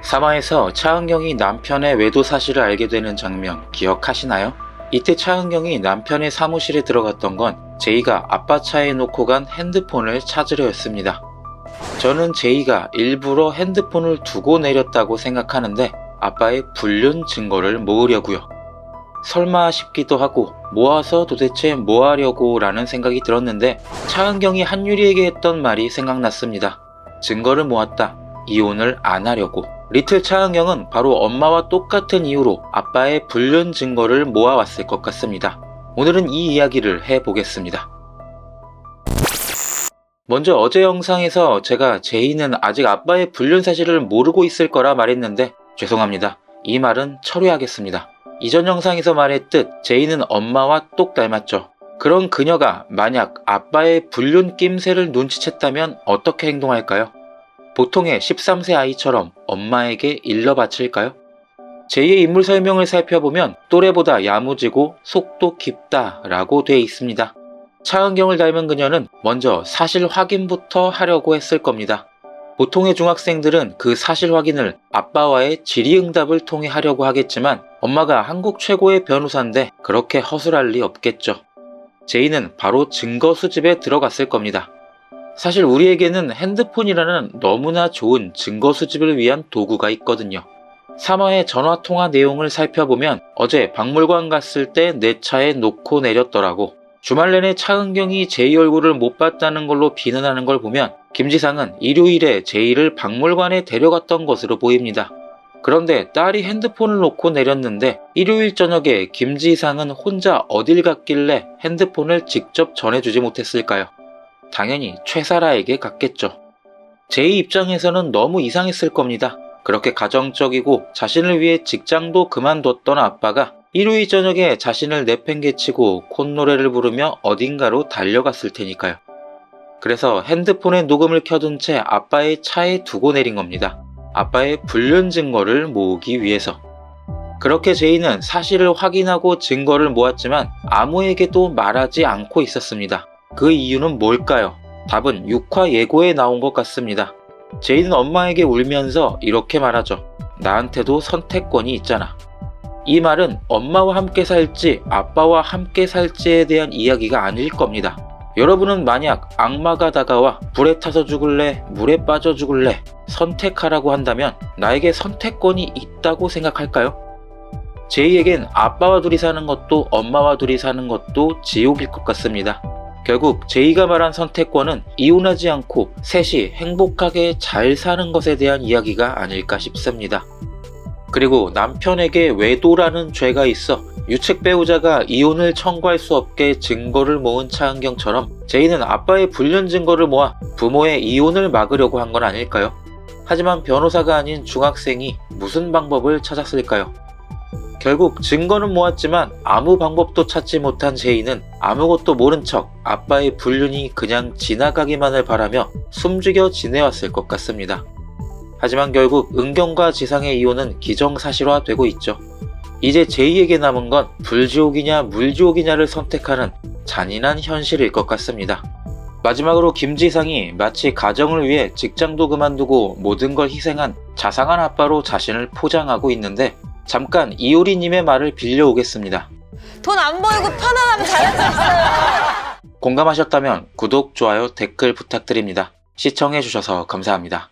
3화에서 차은경이 남편의 외도 사실을 알게 되는 장면 기억하시나요? 이때 차은경이 남편의 사무실에 들어갔던 건 제이가 아빠 차에 놓고 간 핸드폰을 찾으려였습니다. 저는 제이가 일부러 핸드폰을 두고 내렸다고 생각하는데 아빠의 불륜 증거를 모으려고요. 설마 싶기도 하고 모아서 도대체 뭐 하려고 라는 생각이 들었는데 차은경이 한유리에게 했던 말이 생각났습니다. 증거를 모았다. 이혼을 안 하려고. 리틀 차은경은 바로 엄마와 똑같은 이유로 아빠의 불륜 증거를 모아왔을 것 같습니다. 오늘은 이 이야기를 해보겠습니다. 먼저 어제 영상에서 제가 제이는 아직 아빠의 불륜 사실을 모르고 있을 거라 말했는데 죄송합니다. 이 말은 철회하겠습니다. 이전 영상에서 말했듯 제이는 엄마와 똑 닮았죠. 그런 그녀가 만약 아빠의 불륜 낌새를 눈치챘다면 어떻게 행동할까요? 보통의 13세 아이처럼 엄마에게 일러 바칠까요? 제이의 인물 설명을 살펴보면 또래보다 야무지고 속도 깊다 라고 돼 있습니다. 차은경을 닮은 그녀는 먼저 사실 확인부터 하려고 했을 겁니다. 보통의 중학생들은 그 사실 확인을 아빠와의 질의응답을 통해 하려고 하겠지만 엄마가 한국 최고의 변호사인데 그렇게 허술할 리 없겠죠. 제이는 바로 증거 수집에 들어갔을 겁니다. 사실 우리에게는 핸드폰이라는 너무나 좋은 증거 수집을 위한 도구가 있거든요. 3화의 전화통화 내용을 살펴보면 어제 박물관 갔을 때 내 차에 놓고 내렸더라고. 주말 내내 차은경이 제이 얼굴을 못 봤다는 걸로 비난하는 걸 보면 김지상은 일요일에 제이를 박물관에 데려갔던 것으로 보입니다. 그런데 딸이 핸드폰을 놓고 내렸는데 일요일 저녁에 김지상은 혼자 어딜 갔길래 핸드폰을 직접 전해주지 못했을까요? 당연히 최사라에게 갔겠죠. 제이 입장에서는 너무 이상했을 겁니다. 그렇게 가정적이고 자신을 위해 직장도 그만뒀던 아빠가 일요일 저녁에 자신을 내팽개치고 콧노래를 부르며 어딘가로 달려갔을 테니까요. 그래서 핸드폰에 녹음을 켜둔 채 아빠의 차에 두고 내린 겁니다. 아빠의 불륜 증거를 모으기 위해서. 그렇게 제이는 사실을 확인하고 증거를 모았지만 아무에게도 말하지 않고 있었습니다. 그 이유는 뭘까요? 답은 6화 예고에 나온 것 같습니다. 제이는 엄마에게 울면서 이렇게 말하죠. 나한테도 선택권이 있잖아. 이 말은 엄마와 함께 살지 아빠와 함께 살지에 대한 이야기가 아닐 겁니다. 여러분은 만약 악마가 다가와 불에 타서 죽을래, 물에 빠져 죽을래 선택하라고 한다면 나에게 선택권이 있다고 생각할까요? 제이에겐 아빠와 둘이 사는 것도 엄마와 둘이 사는 것도 지옥일 것 같습니다. 결국 제이가 말한 선택권은 이혼하지 않고 셋이 행복하게 잘 사는 것에 대한 이야기가 아닐까 싶습니다. 그리고 남편에게 외도라는 죄가 있어 유책 배우자가 이혼을 청구할 수 없게 증거를 모은 차은경처럼 제이는 아빠의 불륜 증거를 모아 부모의 이혼을 막으려고 한 건 아닐까요? 하지만 변호사가 아닌 중학생이 무슨 방법을 찾았을까요? 결국 증거는 모았지만 아무 방법도 찾지 못한 제이는 아무것도 모른 척 아빠의 불륜이 그냥 지나가기만을 바라며 숨죽여 지내왔을 것 같습니다. 하지만 결국 은경과 지상의 이혼은 기정사실화되고 있죠. 이제 제이에게 남은 건 불지옥이냐 물지옥이냐를 선택하는 잔인한 현실일 것 같습니다. 마지막으로 김지상이 마치 가정을 위해 직장도 그만두고 모든 걸 희생한 자상한 아빠로 자신을 포장하고 있는데 잠깐 이효리님의 말을 빌려오겠습니다. 돈 안 벌고 편안하면 잘할 수 있어요. 공감하셨다면 구독, 좋아요, 댓글 부탁드립니다. 시청해주셔서 감사합니다.